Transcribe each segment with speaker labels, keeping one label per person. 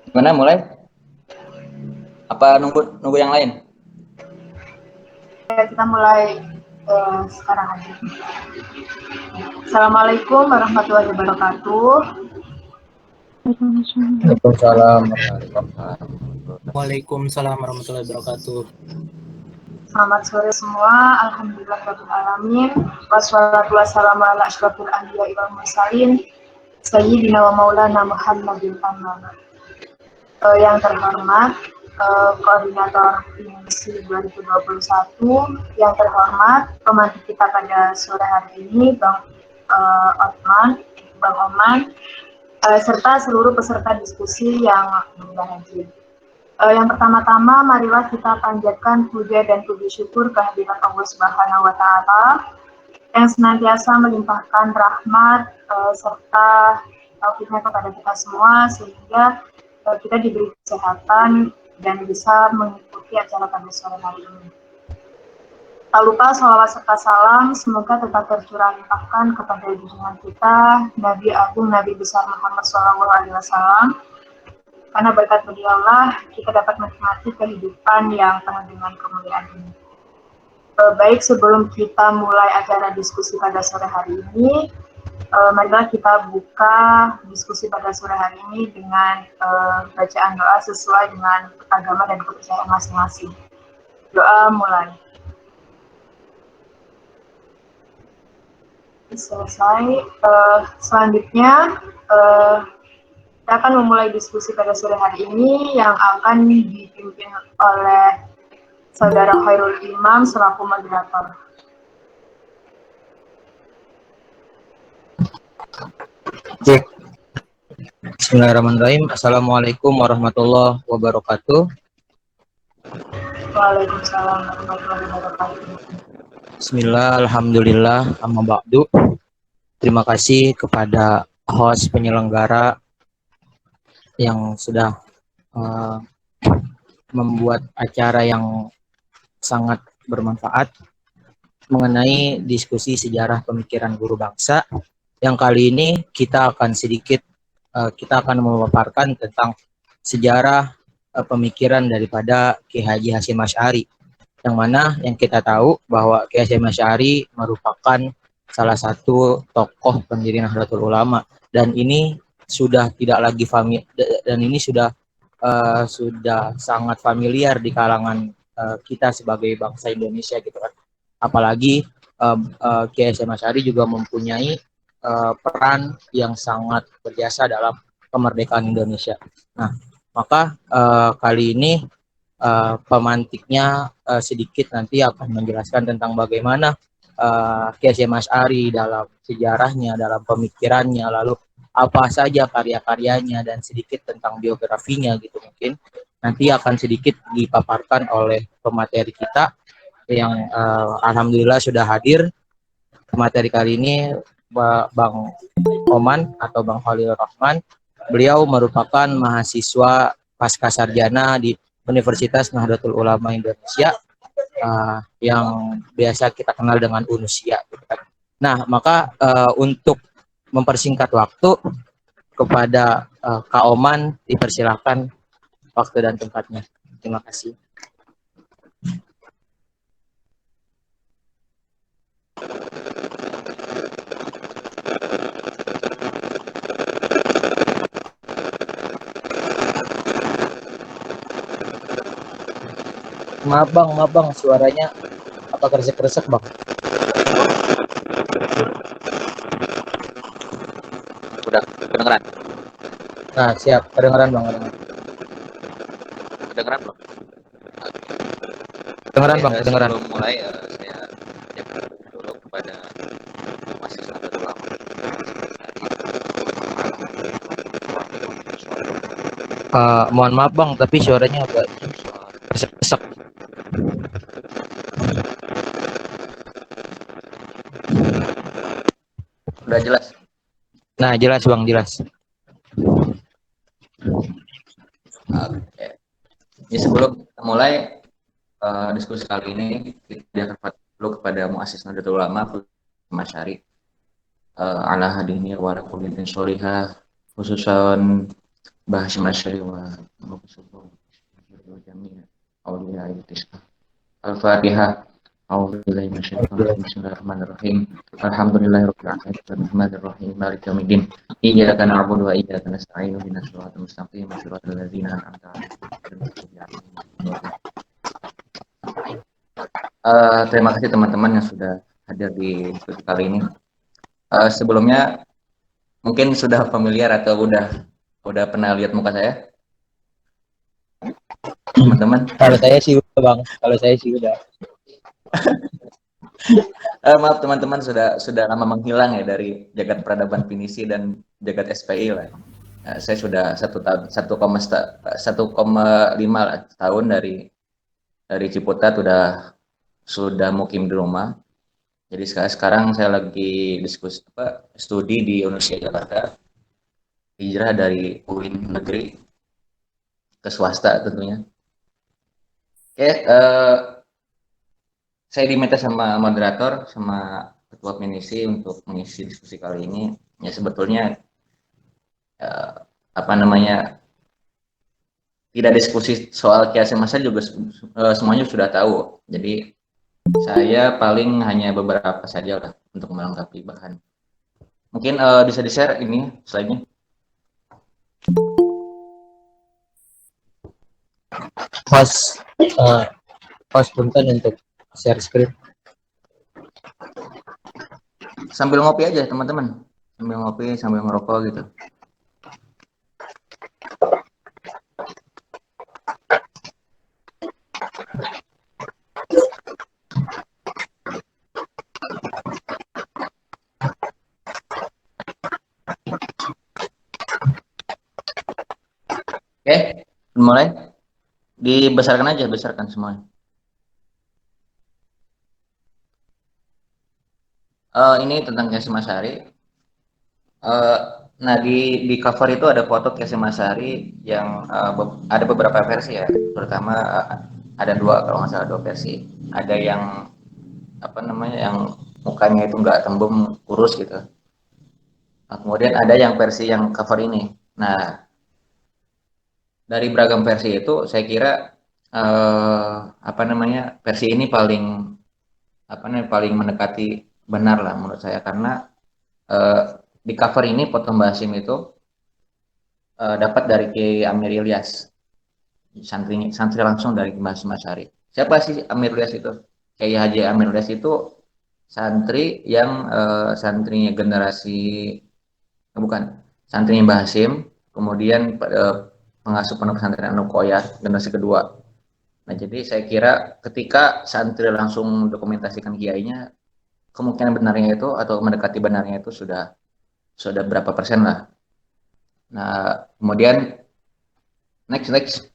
Speaker 1: Gimana mulai? Apa nunggu nunggu yang lain?
Speaker 2: Kita mulai sekarang aja. Assalamualaikum warahmatullahi wabarakatuh.
Speaker 1: Waalaikumsalam warahmatullahi wabarakatuh.
Speaker 3: Waalaikumsalam warahmatullahi wabarakatuh.
Speaker 2: Selamat sore semua. Alhamdulillahirrahmanirrahim. Wassalatu wassalamu ala asyrafil anbiya'i wal mursalin. Sayyidina wa maulana Muhammadin amma. Yang terhormat Koordinator Misi 2021, yang terhormat pemandu kita pada sore hari ini, Bang Oman, serta seluruh peserta diskusi yang berbahagia. Yang pertama-tama, marilah kita panjatkan puja dan puji syukur kehadirat Allah Subhanahu wa Ta'ala yang senantiasa melimpahkan rahmat serta taufiknya kepada kita semua, sehingga kita diberi kesehatan dan bisa mengikuti acara pada sore hari ini. Tak lupa salawat serta salam semoga tetap tercurah limpahkan kepada junjungan kita Nabi Agung Nabi besar Muhammad SAW, karena berkat beliaulah kita dapat menikmati kehidupan yang penuh dengan kemuliaan ini. Baik, sebelum kita mulai acara diskusi pada sore hari ini, marilah kita buka diskusi pada sore hari ini dengan bacaan doa sesuai dengan agama dan kepercayaan masing-masing. Doa mulai. Selesai. Selanjutnya kita akan memulai diskusi pada sore hari ini yang akan dipimpin oleh Saudara Khairul Imam selaku moderator.
Speaker 1: Cek. Bismillahirrahmanirrahim. Assalamualaikum warahmatullahi wabarakatuh.
Speaker 2: Waalaikumsalam warahmatullahi wabarakatuh.
Speaker 1: Bismillah, alhamdulillah, amma ba'du. Terima kasih kepada host penyelenggara yang sudah membuat acara yang sangat bermanfaat mengenai diskusi sejarah pemikiran guru bangsa. Yang kali ini kita akan memaparkan tentang sejarah pemikiran daripada Ki Haji Hasyim Asy'ari, yang mana yang kita tahu bahwa Ki Hasyim Asy'ari merupakan salah satu tokoh pendiri Nahdlatul Ulama, dan ini sudah tidak lagi sudah sangat familiar di kalangan kita sebagai bangsa Indonesia gitu kan. Apalagi Ki Hasyim Asy'ari juga mempunyai peran yang sangat berjasa dalam kemerdekaan Indonesia. Nah, maka kali ini pemantiknya sedikit nanti akan menjelaskan tentang bagaimana Ki Hasyim Asy'ari dalam sejarahnya, dalam pemikirannya, lalu apa saja karya-karyanya, dan sedikit tentang biografinya gitu. Mungkin nanti akan sedikit dipaparkan oleh pemateri kita yang alhamdulillah sudah hadir. Pemateri kali ini Bang Oman atau Bang Khalil Rahman. Beliau merupakan mahasiswa pasca sarjana di Universitas Nahdlatul Ulama Indonesia yang biasa kita kenal dengan UNUSIA. Nah, maka untuk mempersingkat waktu, kepada Kak Oman dipersilahkan waktu dan tempatnya. Terima kasih. Maaf bang, suaranya apa kresek-kresek bang?
Speaker 4: Udah kedengeran?
Speaker 1: Nah siap, kedengeran bang.
Speaker 4: Kedengeran belum?
Speaker 1: Kedengeran bang, kedengeran.
Speaker 4: Sebelum mulai saya ucapkan dulu kepada mahasiswa terulama.
Speaker 1: Mohon maaf bang, tapi suaranya agak kresek-kresek.
Speaker 4: Udah jelas?
Speaker 1: Nah jelas bang, jelas.
Speaker 4: Oke. Jadi sebelum kita mulai diskusi kali ini, kita dulu kepada Muassis Nahdlatul Ulama Mas Syari ala hadini wa ala kullin sholihah, khususan Mbah Hashim Asy'ari wa Muhammad jami'a auliya al-tisqa. Al-Fatihah. A'udzubillahi minasyaitonir rajim. Bismillahirrahmanirrahim. Alhamdulillahirabbil alamin. Arrahmanirrahim. Maliki yaumiddin. Iyyaka na'budu wa iyyaka nasta'in. Ihdinas siratal mustaqim. Shiratal ladzina an'amta 'alaihim. Terima kasih teman-teman yang sudah hadir di diskusi kali ini. Sebelumnya mungkin sudah familiar atau udah pernah lihat muka saya, teman-teman?
Speaker 1: Kalau saya sih udah bang, kalau saya sih udah.
Speaker 4: Maaf teman-teman, sudah lama menghilang ya dari jagat peradaban Pinisi dan jagat SPI lah. Saya sudah 1,5 tahun dari Ciputat sudah mukim di rumah. Jadi sekarang saya lagi studi di Universitas Jakarta, hijrah dari UIN negeri ke swasta tentunya. Oke, saya diminta sama moderator, sama ketua Pinisi untuk mengisi diskusi kali ini. Ya sebetulnya tidak diskusi soal Ki Hasyim Asy'ari juga semuanya sudah tahu. Jadi saya paling hanya beberapa saja lah untuk melengkapi bahan. Mungkin bisa di-share ini slide-nya.
Speaker 1: Host punten untuk share screen.
Speaker 4: Sambil ngopi aja teman-teman, sambil ngopi, sambil ngerokok gitu. Oke, mulai. Dibesarkan aja, besarkan semuanya. Ini tentang Ki Hasyim Asy'ari. Nah di cover itu ada foto Ki Hasyim Asy'ari yang ada beberapa versi ya, terutama ada dua, kalau nggak salah 2 versi. Ada yang yang mukanya itu nggak tembem, kurus gitu. Nah, kemudian ada yang versi yang cover ini. Nah dari beragam versi itu saya kira versi ini paling mendekati benar lah menurut saya, karena di cover ini foto Mbah Hashim itu dapat dari Kiai Amir Ilyas, santri langsung dari Mbah Hashim Asy'ari. Siapa sih Amir Ilyas itu? Kiai Haji Amir Ilyas itu santri yang santrinya santrinya Mbah Hashim, kemudian pengasuh pondok pesantren An-Nuqoyah generasi kedua. Nah, jadi saya kira ketika santri langsung dokumentasikan kiainya, kemungkinan benarnya itu atau mendekati benarnya itu sudah berapa persen lah. Nah, kemudian next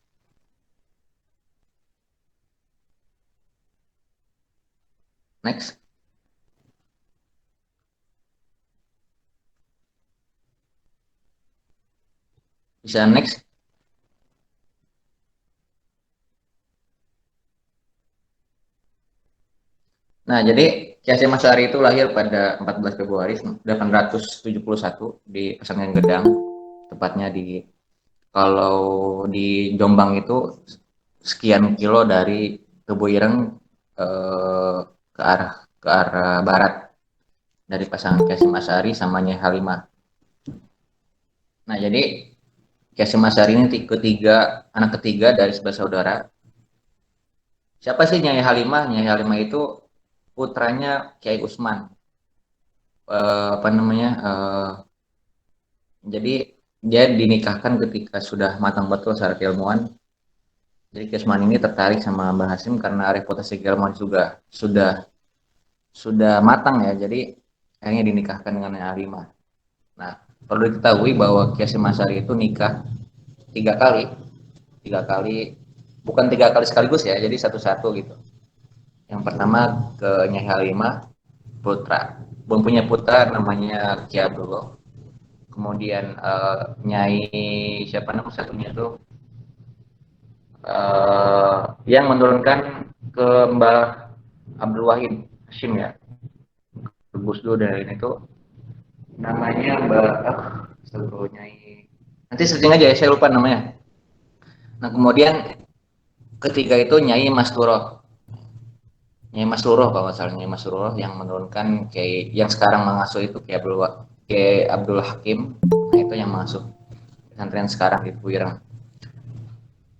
Speaker 4: bisa next. Nah, jadi Ki Hasyim Asy'ari itu lahir pada 14 Februari 1871 di Pesantren Gedang, tepatnya kalau di Jombang itu sekian kilo dari Tebuireng ke arah barat dari pasangan Ki Hasyim Asy'ari sama Nyai Halimah. Nah, jadi Ki Hasyim Asy'ari ini anak ketiga dari 11 saudara. Siapa sih Nyai Halimah? Nyai Halimah itu putranya Kiai Usman. Jadi dia dinikahkan ketika sudah matang betul secara keilmuan. Jadi Kiai Usman ini tertarik sama Mbah Hashim karena reputasi keilmuan juga sudah matang ya. Jadi akhirnya dinikahkan dengan Nyai Halimah. Nah, perlu diketahui bahwa Ki Hasyim Asy'ari itu nikah 3 kali, bukan 3 kali sekaligus ya, jadi satu-satu gitu. Yang pertama ke Nyai Halimah, punya putra namanya Ki Abdullah. Kemudian Nyai siapa nama satunya itu yang menurunkan ke Mbah Abdul Wahid Hashim ya, Gus Dur, dan itu namanya Mbah Nyai Nanti searching aja ya, saya lupa namanya. Nah kemudian ketiga itu Nyai Masturoh. Nyai Masruroh kalau nggak salah, Nyai Masruroh yang menurunkan kayak yang sekarang mengasuh itu kayak Abdul Hakim. Nah itu yang mengasuh pesantren sekarang di Puirang.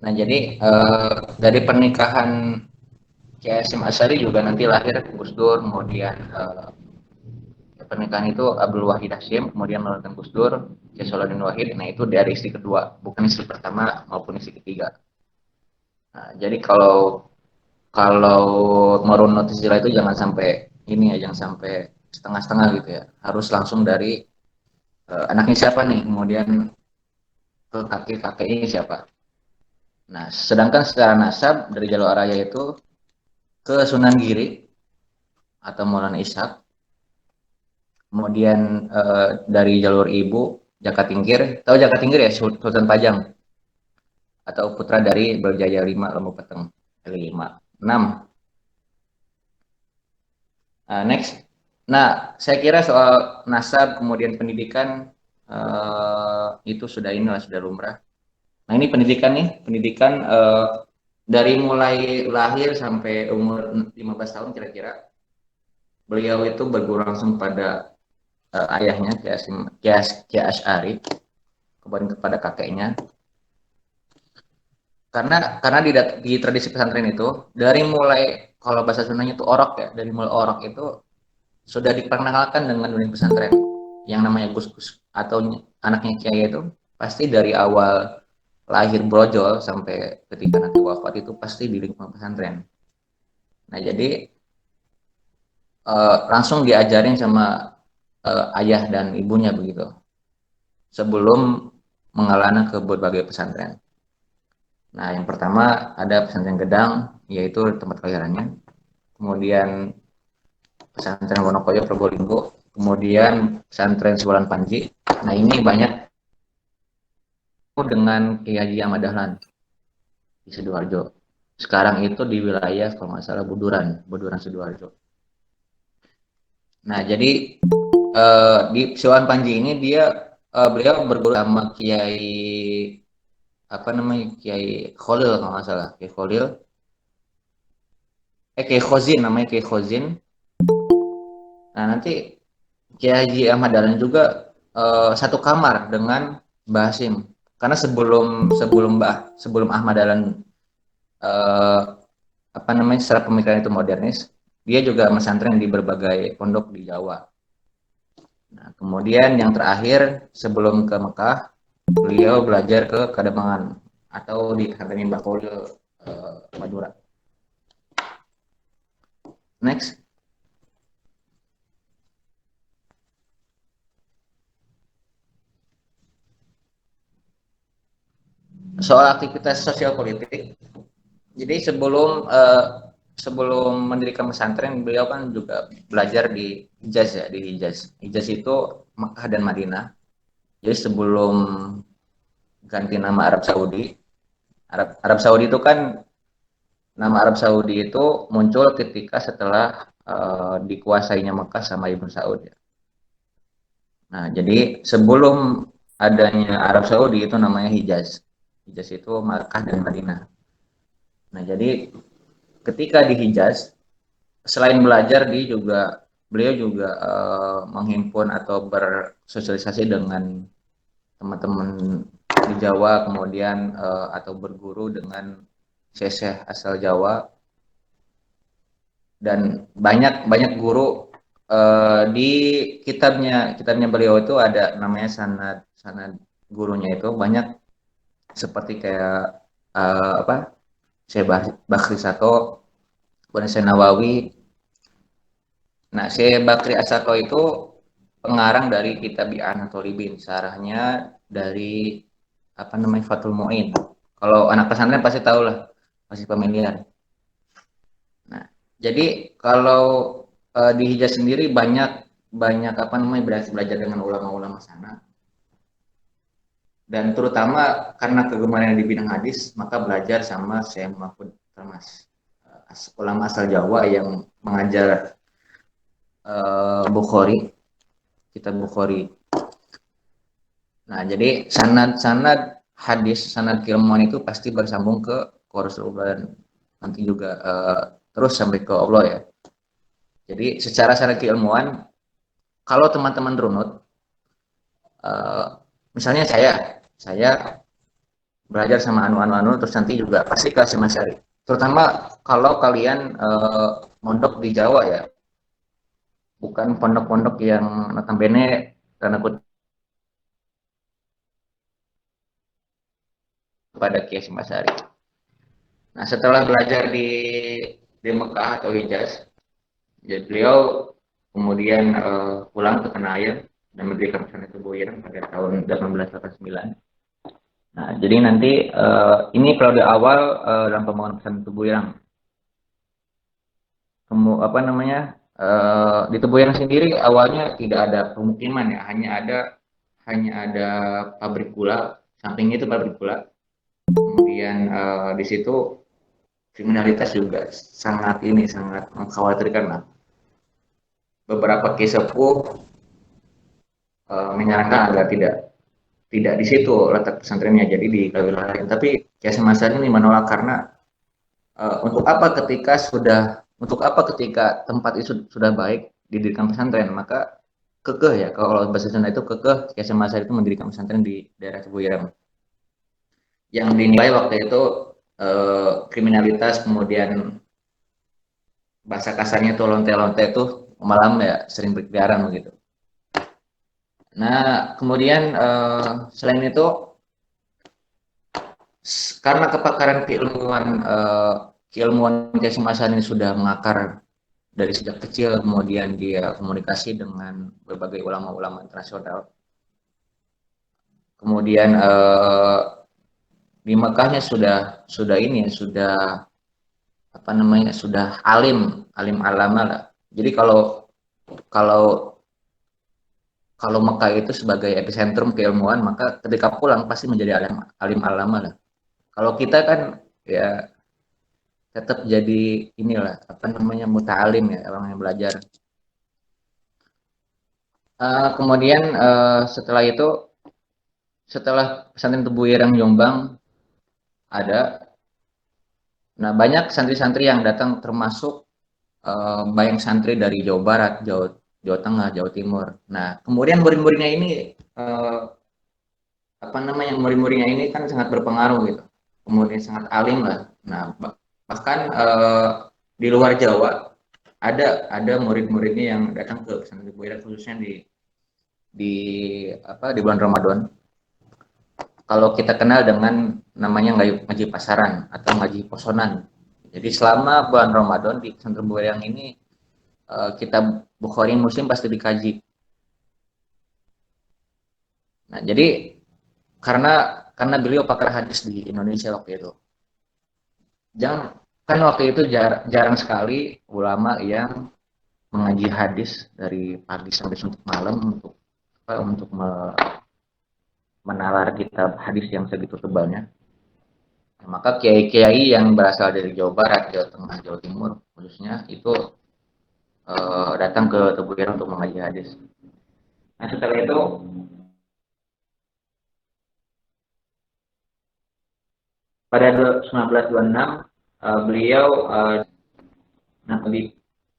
Speaker 4: Nah jadi dari pernikahan Kiai Hasyim Asy'ari juga nanti lahir Gus Dur, kemudian pernikahan itu Abdul Wahid Hasyim, kemudian menurunkan Gus Dur, Kiai Solahuddin Wahid. Nah itu dari istri kedua, bukan istri pertama maupun istri ketiga. Nah, jadi kalau kalau merunut istilah itu jangan sampai ini ya, jangan sampai setengah-setengah gitu ya. Harus langsung dari anaknya siapa nih, kemudian ke kakek-kakeknya siapa. Nah, sedangkan secara nasab dari jalur Araya itu ke Sunan Giri atau Maulana Ishak, kemudian dari jalur ibu Jaka Tingkir, tahu Jaka Tingkir ya, Sultan Pajang atau putra dari Berjaya 5 Lembu Peteng 5 6. Next. Nah, saya kira soal nasab kemudian pendidikan itu sudah lumrah. Nah, ini pendidikan nih, pendidikan dari mulai lahir sampai umur 15 tahun kira-kira. Beliau itu berguru langsung pada ayahnya Kiai Asy'ari, kemudian kepada kakeknya. Karena di tradisi pesantren itu dari mulai kalau bahasa Sundanya itu orok ya, dari mulai orok itu sudah diperkenalkan dengan dunia pesantren. Yang namanya Gus-Gus atau anaknya Kiai itu pasti dari awal lahir brojol sampai ketika nanti wafat itu pasti di lingkungan pesantren. Nah jadi langsung diajarin sama ayah dan ibunya begitu sebelum mengalana ke berbagai pesantren. Nah yang pertama ada pesantren Gedang, yaitu tempat kelahirannya. Kemudian pesantren Wonokoyo Probolinggo, kemudian pesantren Siwalan Panji. Nah ini banyak dengan Kiai Haji Ahmad Dahlan di Sidoarjo. Sekarang itu di wilayah kalau nggak salah Buduran Sidoarjo. Nah jadi di Siwalan Panji ini beliau berguru sama Kiai Kiai Kholil kalau nggak salah, Kiai Kholil, Kiai Khozin namanya Kiai Khozin. Nah nanti Kiai Haji Ahmad Dahlan juga satu kamar dengan Mbah Hasyim. Karena sebelum Ahmad Dahlan secara pemikiran itu modernis, dia juga mesantren di berbagai pondok di Jawa. Nah, kemudian yang terakhir sebelum ke Mekah, beliau belajar ke Kademangan atau di pesantren Mbah Kholil Madura. Next. Soal aktivitas sosial politik. Jadi sebelum mendirikan pesantren, beliau kan juga belajar di Hijaz ya, di Hijaz. Hijaz itu Mekah dan Madinah. Jadi sebelum ganti nama Arab Saudi, Arab Saudi itu kan nama Arab Saudi itu muncul ketika setelah dikuasainya Mekah sama Ibnu Saud ya. Nah, jadi sebelum adanya Arab Saudi itu namanya Hijaz. Hijaz itu Makkah dan Madinah. Nah, jadi ketika di Hijaz, selain belajar beliau juga menghimpun atau bersosialisasi dengan teman-teman di Jawa, kemudian atau berguru dengan syekh asal Jawa, dan banyak guru di kitabnya beliau itu ada namanya sanad gurunya itu banyak seperti kayak Syekh Bakri Sato, Syekh Nawawi. Nah, Syekh Bakri Asato itu pengarang dari kitab I'anatul Thalibin, sarahnya dari Fathul Mu'in. Kalau anak pesantren pasti tahu lah, pasti familiar. Nah, jadi kalau di Hijaz sendiri banyak belajar dengan ulama-ulama sana. Dan terutama karena kegemaran di bidang hadis, maka belajar sama Syekh Mahfud Termas, ulama asal Jawa yang mengajar Bukhari, kitab Bukhari. Nah, jadi sanad hadis, sanad keilmuan itu pasti bersambung ke Rasulullah dan nanti juga terus sampai ke Allah ya. Jadi secara sanad keilmuan, kalau teman-teman runut, misalnya saya belajar sama anu terus nanti juga pasti ke Hasyim Asy'ari. Terutama kalau kalian mondok di Jawa ya, bukan pondok-pondok yang notabene tanda kutip pada Kiai Hasyim Asy'ari. Nah, setelah belajar di Mekah atau Hijaz, jadi beliau kemudian pulang ke tanah air dan mendirikan pesantren Tebu Ireng pada tahun 1889. Nah, jadi nanti ini periode awal dalam pembangunan pesantren Tebu Ireng. Apa namanya? Di Tebu Ireng sendiri awalnya tidak ada pemukiman ya, hanya ada pabrik gula, sampingnya itu pabrik gula. Kemudian di situ kriminalitas juga sangat mengkhawatirkan lah. Beberapa kisah sepuh menyarankan agar tidak di situ letak pesantrennya, jadi di wilayah lain. Tapi Kiai Hasyim Asy'ari ini menolak karena untuk apa ketika tempat itu sudah baik didirikan pesantren, maka kekeh ya, kalau bahasa Sunda itu kekeh Kiai Hasyim Asy'ari itu mendirikan pesantren di daerah Tebu Ireng yang dinilai waktu itu kriminalitas, kemudian bahasa kasarnya tuh lonte-lonte tuh malam ya sering berkeliaran begitu. Nah, kemudian selain itu karena kepakaran keilmuan Kiai Hasyim Asy'ari ini sudah mengakar dari sejak kecil, kemudian dia komunikasi dengan berbagai ulama-ulama internasional. Kemudian di Mekahnya sudah alim alama lah. Jadi kalau Mekah itu sebagai epicentrum keilmuan, maka ketika pulang pasti menjadi alim alama lah. Kalau kita kan ya tetap jadi inilah muta'alim ya, orang yang belajar. Kemudian setelah pesantren Tebu Ireng Jombang ada, nah banyak santri-santri yang datang, termasuk banyak santri dari Jawa Barat, Jawa Tengah, Jawa Timur. Nah, kemudian murid-muridnya ini murid-muridnya ini kan sangat berpengaruh gitu, kemudian sangat alim lah. Nah, bahkan di luar Jawa ada murid-muridnya yang datang ke pesantren Tebu Ireng, khususnya di bulan Ramadan. Kalau kita kenal dengan namanya ngaji pasaran atau ngaji posonan. Jadi selama bulan Ramadan di pesantren Tebu Ireng ini kitab Bukhari Muslim pasti dikaji. Nah, jadi karena beliau pakar hadis di Indonesia waktu itu. Kan waktu itu jarang sekali ulama yang mengaji hadis dari pagi sampai malam untuk menalar kitab hadis yang segitu tebalnya. Nah, maka kiai-kiai yang berasal dari Jawa Barat, Jawa Tengah, Jawa Timur khususnya itu datang ke Tebu Ireng untuk mengaji hadis. Nah, setelah itu pada 1926 beliau di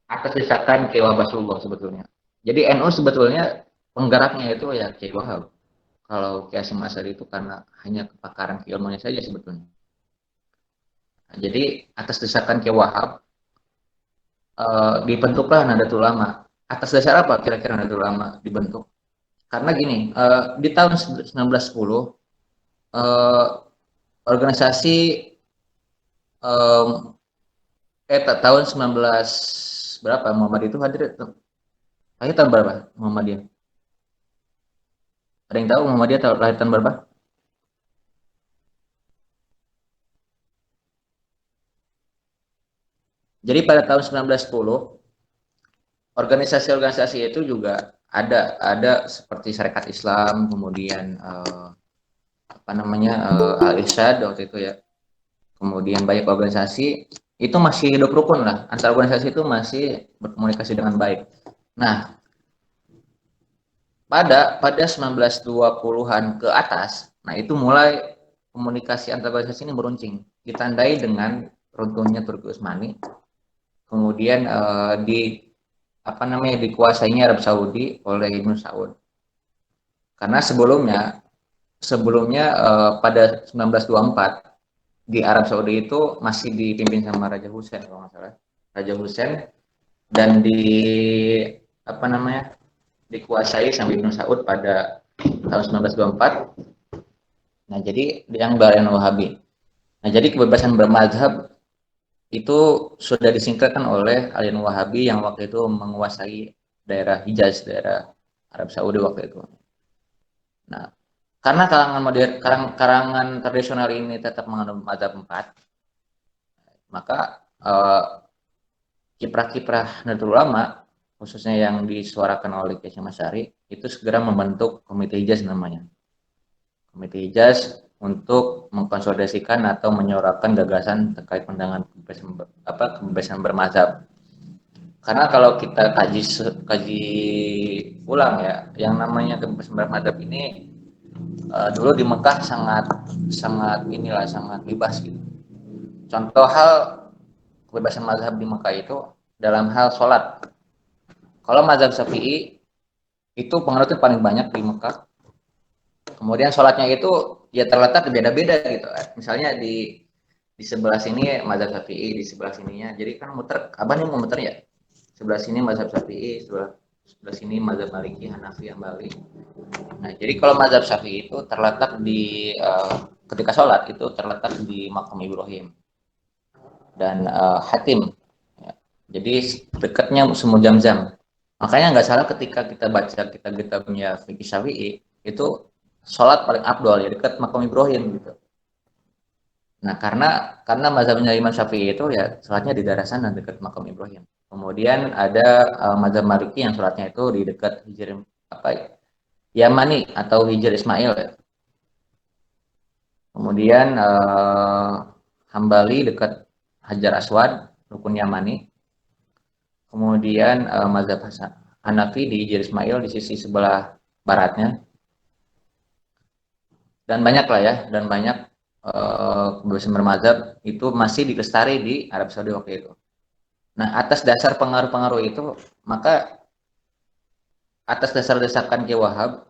Speaker 4: atas desakan Kiai Wahab Rasulullah sebetulnya. Jadi NU sebetulnya penggeraknya itu ya Kiai Wahab. Kalau Kiai Hasyim Asy'ari itu karena hanya kepakaran keilmuannya saja sebetulnya. Nah, jadi atas desakan Kiai Wahab dibentuklah Nahdlatul Ulama. Atas dasar apa kira-kira Nahdlatul Ulama dibentuk? Karena gini, di tahun 1910 organisasi tahun 19 berapa Muhammad itu hadir tahun berapa Muhammadiyah? Ada yang tahu Muhammadiyah lahir tahun berapa? Jadi pada tahun 1910 organisasi-organisasi itu juga ada seperti Syarikat Islam, kemudian Al-Irsyad waktu itu ya. Kemudian banyak organisasi itu masih hidup rukun lah, antar organisasi itu masih berkomunikasi dengan baik. Nah, pada 1920-an ke atas, nah itu mulai komunikasi antar organisasi ini meruncing, ditandai dengan runtuhnya Turki Utsmani, kemudian dikuasainya Arab Saudi oleh Ibnu Saud. Karena sebelumnya pada 1924 di Arab Saudi itu masih dipimpin sama Raja Hussein kalau nggak salah, Raja Hussein, dan dikuasai sama Ibnu Saud pada tahun 1924. Nah, jadi yang Aliran Wahabi. Nah, jadi kebebasan bermazhab itu sudah disingkatkan oleh aliran Wahabi yang waktu itu menguasai daerah Hijaz, daerah Arab Saudi waktu itu. Nah, karena karangan tradisional ini tetap menganut mazhab 4, maka kiprah-kiprah Nahdlatul Ulama khususnya yang disuarakan oleh Kiai Hasyim Asy'ari itu segera membentuk Komite Hijaz namanya. Komite Hijaz untuk mengkonsolidasikan atau menyuarakan gagasan terkait pandangan kebebasan bermazhab. Karena kalau kita kaji ulang ya, yang namanya kebebasan bermazhab ini dulu di Mekah sangat bebas gitu. Contoh hal kebebasan mazhab di Mekah itu dalam hal sholat. Kalau mazhab Syafi'i itu penganutnya paling banyak di Mekah. Kemudian sholatnya itu ya terletak beda-beda gitu. Misalnya di sebelah sini mazhab Syafi'i, di sebelah sininya. Jadi kan muter, abang ini mau muter ya. Sebelah sini mazhab Syafi'i, sebelah sini mazhab Maliki, Hanafi, Hambali. Nah, jadi kalau mazhab Syafi'i itu terletak di ketika sholat itu terletak di makam Ibrahim dan Hatim. Ya. Jadi dekatnya sumur Zam-Zam. Makanya nggak salah ketika kita baca kitabnya Fikih Syafi'i itu sholat paling afdol ya dekat makam Ibrahim gitu. Nah, karena mazhabnya Imam Syafi'i itu ya sholatnya di daerah sana dekat makam Ibrahim. Kemudian ada mazhab Maliki yang sholatnya itu di dekat Hijr Yamani atau Hijr Ismail ya. Kemudian Hambali dekat Hajar Aswad, Rukun Yamani. Kemudian mazhab Hanafi di Hijr Ismail di sisi sebelah baratnya. Dan banyak lah ya, dan banyak kebebasan bermazhab itu masih dilestari di Arab Saudi waktu itu. Nah, atas dasar pengaruh-pengaruh itu, maka atas dasar desakan Ki Wahab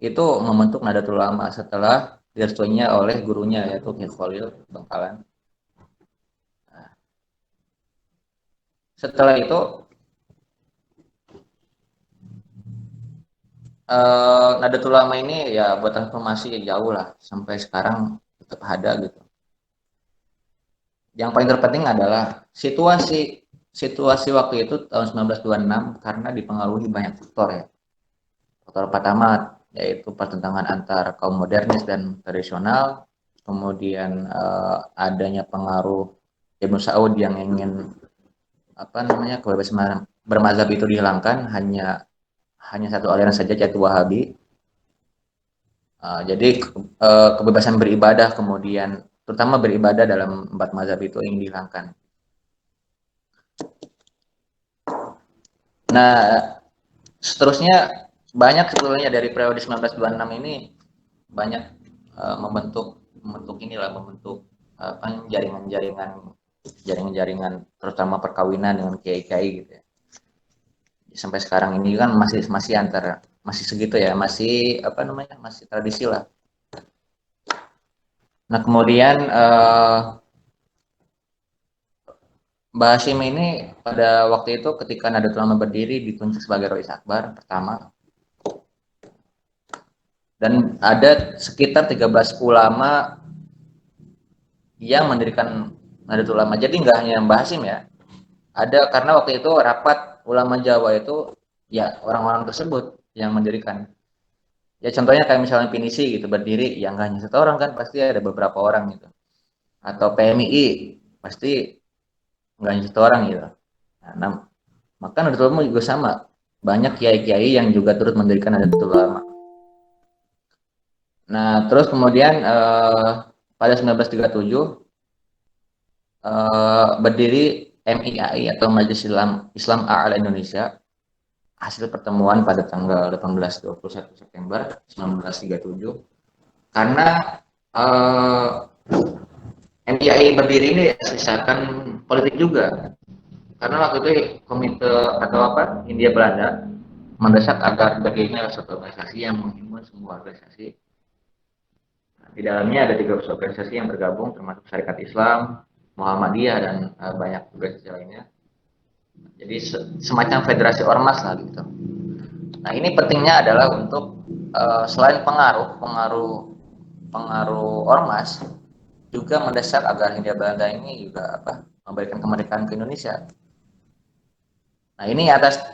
Speaker 4: itu membentuk Nahdlatul Ulama setelah direstuinya oleh gurunya yaitu Ki Khalil Bangkalan. Nah, setelah itu Nahdlatul Ulama ini ya buat transformasi ya jauh lah sampai sekarang tetap ada gitu. Yang paling terpenting adalah situasi waktu itu tahun 1926 karena dipengaruhi banyak faktor ya. Faktor pertama yaitu pertentangan antara kaum modernis dan tradisional, kemudian adanya pengaruh Ibnu Saud yang ingin kebebasan bermazhab itu dihilangkan, hanya satu aliran saja yaitu Wahabi. Jadi kebebasan beribadah kemudian terutama beribadah dalam 4 mazhab itu ingin dihilangkan. Nah, seterusnya banyak sebetulnya dari periode 1926 ini banyak membentuk jaringan-jaringan terutama perkawinan dengan kiai-kiai gitu ya. Sampai sekarang ini kan masih segitu ya, masih tradisi lah. Nah, kemudian Mbah Hasyim ini pada waktu itu ketika Nahdlatul Ulama berdiri ditunjuk sebagai Rais Akbar pertama. Dan ada sekitar 13 ulama yang mendirikan Nahdlatul Ulama. Jadi nggak hanya Mbah Hasyim ya. Ada karena waktu itu rapat ulama Jawa itu ya orang-orang tersebut yang mendirikan. Ya contohnya kayak misalnya Pinisi gitu berdiri, ya nggak hanya satu orang kan, pasti ada beberapa orang gitu. Atau PMI pasti nggak hanya satu orang gitu. Nah, maka Nahdlatul Ulama juga sama, banyak kiai-kiai yang juga turut mendirikan Nahdlatul Ulama. Nah, terus kemudian pada 1937 berdiri MIAI atau Majelis Islam A'la Indonesia hasil pertemuan pada tanggal 18-21 September 1937, karena MIAI berdiri ini sisakan politik juga, karena waktu itu komite atau apa Hindia Belanda mendesak agar berdirinya suatu organisasi yang menghimpun semua organisasi. Di dalamnya ada 13 organisasi yang bergabung, termasuk Syarikat Islam, Muhammadiyah, dan banyak organisasi lainnya. Jadi semacam federasi ormas lah gitu. Nah, ini pentingnya adalah untuk selain pengaruh ormas, juga mendesak agar Hindia Belanda ini juga memberikan kemerdekaan ke Indonesia. Nah, ini atas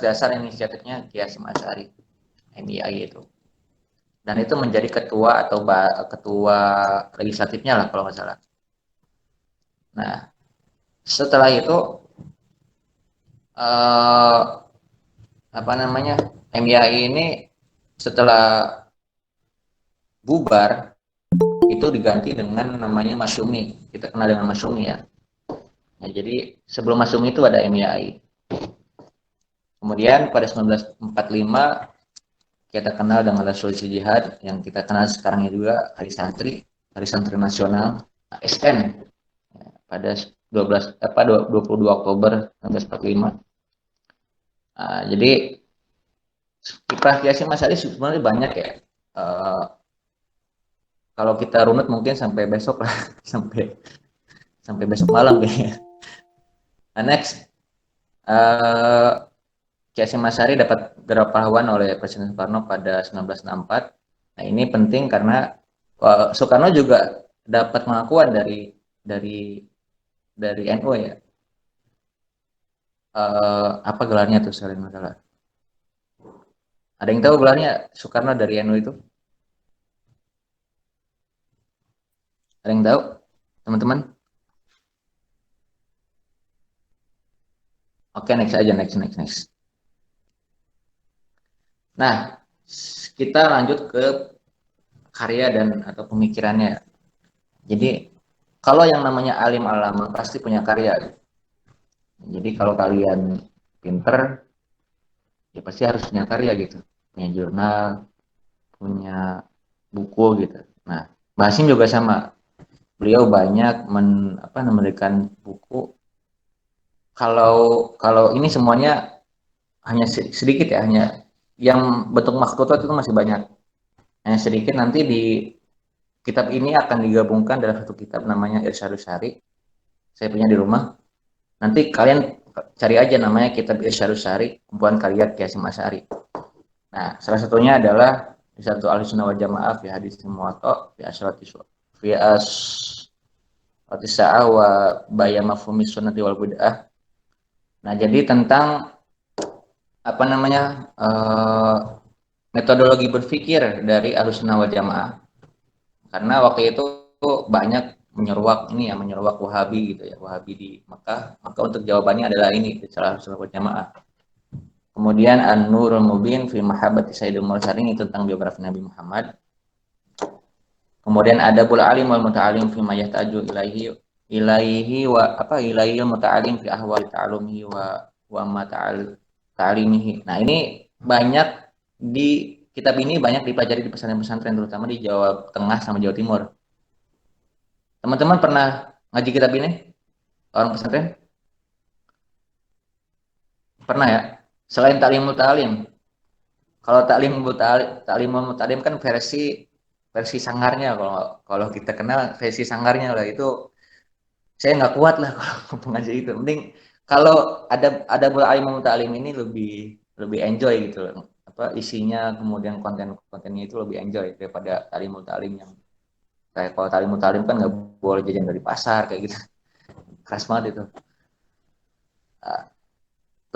Speaker 4: dasar inisiatifnya Ki Hasyim Asy'ari, MIAI itu. Dan itu menjadi ketua legislatifnya lah kalau nggak salah. Nah, setelah itu MIAI ini setelah bubar itu diganti dengan namanya Masyumi. Kita kenal dengan Masyumi ya. Nah, jadi sebelum Masyumi itu ada MIAI. Kemudian pada 1945 kita kenal dengan Resolusi Jihad, yang kita kenal sekarang juga Hari Santri Nasional, ASN, pada 22 Oktober 1945. Jadi kiprah Ki Hasyim Asy'ari sebenarnya banyak ya. Kalau kita runut mungkin sampai besok lah, sampai besok malam kayaknya. Nah, next, Ki Hasyim Asy'ari dapat gelar pahlawan oleh Presiden Soekarno pada 1964. Nah, ini penting karena Soekarno juga dapat pengakuan dari NU ya. Apa gelarnya tuh selain masalah? Ada yang tahu gelarnya Soekarno dari NU itu? Ada yang tahu, teman-teman? Oke, next aja, next. Nah, kita lanjut ke karya atau pemikirannya. Jadi, kalau yang namanya alim alama pasti punya karya. Jadi kalau kalian pinter, ya pasti harus punya karya gitu. Punya jurnal, punya buku gitu. Nah, Mbah Hasyim juga sama. Beliau banyak memberikan buku. Kalau ini semuanya hanya sedikit ya, hanya yang bentuk maktutat itu masih banyak. Hanya sedikit, nanti di kitab ini akan digabungkan dalam satu kitab namanya Irsyadus Sari. Saya punya di rumah. Nanti kalian cari aja namanya kitab Irsyadus Sari, kumpulan karya Ki Hasyim Asy'ari. Nah, salah satunya adalah Risalatu Ahlussunnah wal Jamaah fi Hadits Muwatta fi asyrati sa'ah wa bayan mafhumis sunnati wal bid'ah. Nah, jadi tentang metodologi berpikir dari Ahlussunnah wal Jamaah. Karena waktu itu banyak menyeruak Wahabi gitu ya, Wahabi di Mekah. Maka untuk jawabannya adalah ini, salah Ahlussunnah wal Jamaah. Kemudian An-Nurul Mubin fi Mahabbati Sayyidil Mursalin, itu tentang biografi Nabi Muhammad. Kemudian Adabul Alim wal Muta'alim fi ma yahtaju ilaihi muta'alim fi ahwali ta'alumihi wa ma ta'alimihi. Nah, ini banyak di kitab ini banyak dipelajari di pesantren-pesantren, terutama di Jawa Tengah sama Jawa Timur. Teman-teman pernah ngaji kitab ini? Orang pesantren? Pernah ya? Selain Ta'limul Ta'lim. Kalau Ta'limul Ta'lim kan versi sangarnya, kalau kita kenal versi sangarnya lah, itu saya nggak kuat lah kalau mengaji itu. Mending kalau ada Ta'limul Ta'lim ini lebih enjoy gitu loh. Isinya, kemudian kontennya itu lebih enjoy daripada Ta'limul Ta'lim yang kayak, kalau Ta'limul Ta'lim kan nggak boleh jajan dari pasar kayak gitu, keras banget itu.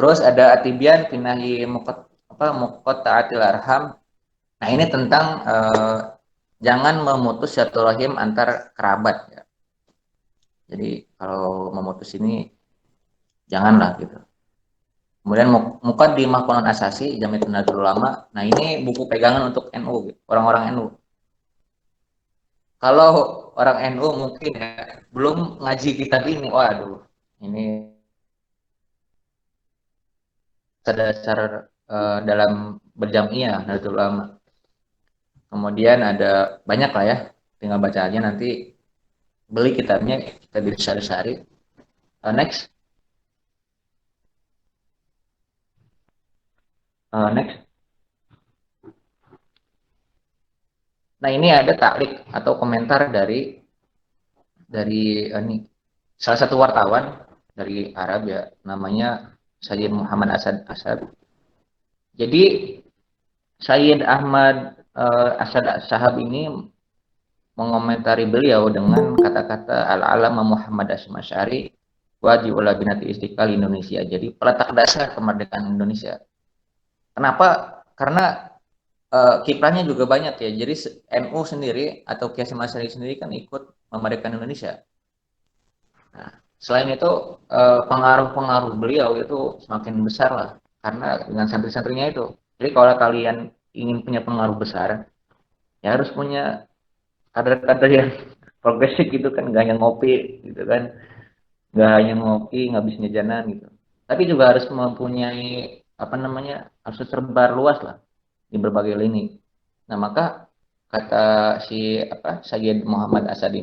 Speaker 4: Terus ada Atibian Finahi Muqatta'atil Arham. Nah, ini tentang jangan memutus silaturahim antar kerabat ya. Jadi kalau memutus ini janganlah gitu. Kemudian Muqaddimah Qanun Asasi Jami'atul Nahdlatul Ulama. Nah, ini buku pegangan untuk NU gitu, orang-orang NU. Kalau orang NU mungkin ya belum ngaji kitab ini, waduh, ini dasar dalam berjamiyah Nahdlatul Ulama. Kemudian ada banyak lah ya, tinggal baca aja nanti, beli kitabnya, kita di Syari-Syari. Next. Next. Nah, ini ada taklik atau komentar dari ini salah satu wartawan dari Arab ya, namanya Sayyid Muhammad Asad. Jadi Sayyid Ahmad Asad Shahab ini mengomentari beliau dengan kata-kata al-alama Muhammad Hasyim Asy'ari wajib ula binati istiqlal Indonesia. Jadi peletak dasar kemerdekaan Indonesia. Kenapa? Karena kiprahnya juga banyak ya. Jadi NU sendiri atau Kiai Hasyim Asy'ari sendiri kan ikut memerdekakan Indonesia. Nah, selain itu pengaruh-pengaruh beliau itu semakin besar lah, karena dengan santri-santrinya itu. Jadi kalau kalian ingin punya pengaruh besar, ya harus punya kader-kader yang progresif gitu kan, nggak hanya ngopi gitu kan, nggak hanya ngopi ngabis jajanan gitu. Tapi juga harus mempunyai harus tersebar luas lah di berbagai lini. Nah, maka kata si Sayyid Muhammad Asad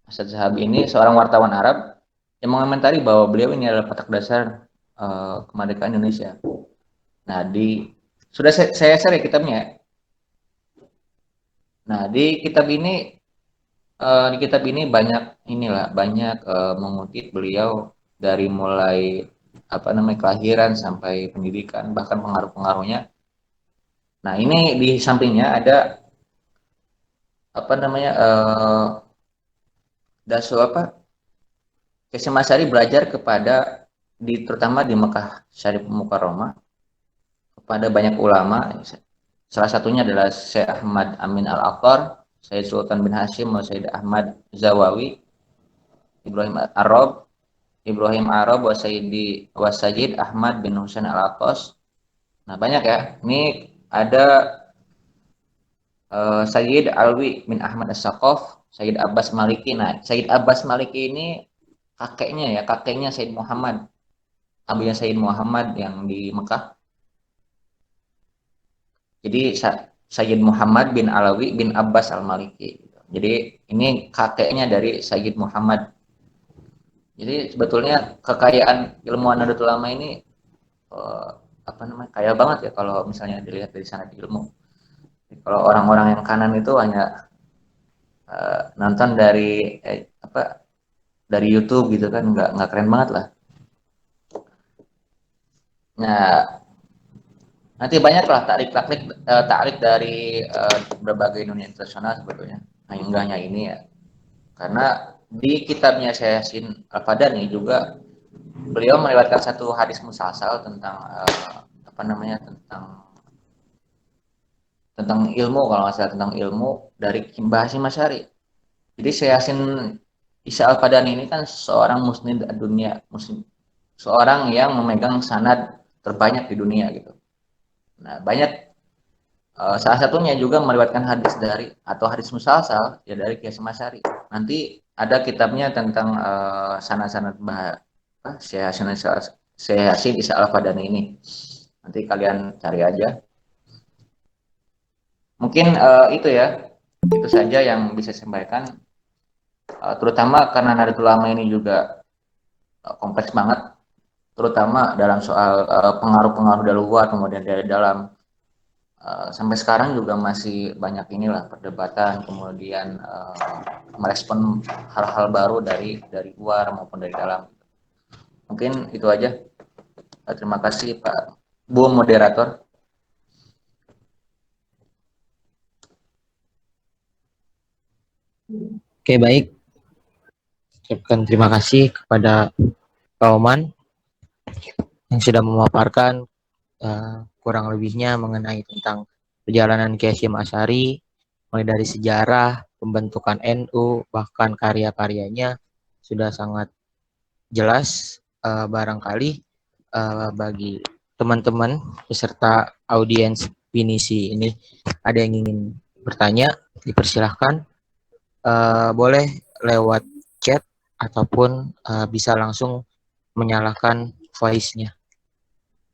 Speaker 4: Shahab ini seorang wartawan Arab yang mengomentari bahwa beliau ini adalah petak dasar kemerdekaan Indonesia. Nah, sudah saya share ya kitabnya. Nah, di kitab ini banyak mengutip beliau dari mulai kelahiran sampai pendidikan, bahkan pengaruh-pengaruhnya. Nah, ini di sampingnya ada Hasyim Asy'ari belajar terutama di Mekah Syarif Mukarramah kepada banyak ulama. Salah satunya adalah Syekh Ahmad Amin Al-Aqar, Syekh Sultan bin Hashim, Syekh Ahmad Zawawi, Ibrahim Arab, Sayyid Ahmad bin Husain Al-Aqas. Nah, banyak ya. Ini ada Sayyid Alwi bin Ahmad As-Saqaf, Sayyid Abbas Maliki. Nah, Sayyid Abbas Maliki ini kakeknya Sayyid Muhammad, abunya Sayyid Muhammad yang di Mekah. Jadi Sayyid Muhammad bin Alawi bin Abbas Al-Maliki. Jadi ini kakeknya dari Sayyid Muhammad. Jadi sebetulnya kekayaan ilmuwan Nahdlatul Ulama ini kaya banget ya kalau misalnya dilihat dari sanad ilmu. Kalau orang-orang yang kanan itu hanya nonton dari dari YouTube gitu kan, nggak keren banget lah. Nah, nanti banyak lah taklik dari berbagai dunia internasional sebetulnya. Nah, enggak hanya ini ya. Karena di kitabnya Syekh Yasin Al-Fadani juga beliau melewatkan satu hadis musalsal tentang tentang ilmu, kalau nggak salah tentang ilmu dari Mbah Hasyim Asy'ari. Jadi Syekh Yasin Al-Fadani ini kan seorang musnid dunia, seorang yang memegang sanad terbanyak di dunia gitu. Nah, banyak salah satunya juga meriwayatkan hadis musalsal ya dari Kiai Hasyim Asy'ari. Nanti ada kitabnya tentang sanad-sanad Syekh Yasin Al-Fadani ini. Nanti kalian cari aja. Mungkin itu saja yang bisa saya sampaikan. Terutama karena Nahdlatul Ulama ini juga kompleks banget, terutama dalam soal pengaruh-pengaruh dari luar kemudian dari dalam. Sampai sekarang juga masih banyak perdebatan, kemudian merespon hal-hal baru dari luar maupun dari dalam. Mungkin itu aja. Terima kasih Pak Bu Moderator.
Speaker 1: Oke, baik. Ucapkan terima kasih kepada Pak Oman yang sudah memaparkan kurang lebihnya mengenai tentang perjalanan Kiai Hasyim Asy'ari, mulai dari sejarah, pembentukan NU, bahkan karya-karyanya sudah sangat jelas. Barangkali bagi teman-teman peserta audiens pinisi ini ada yang ingin bertanya, dipersilahkan. Boleh lewat chat ataupun bisa langsung menyalakan voice-nya.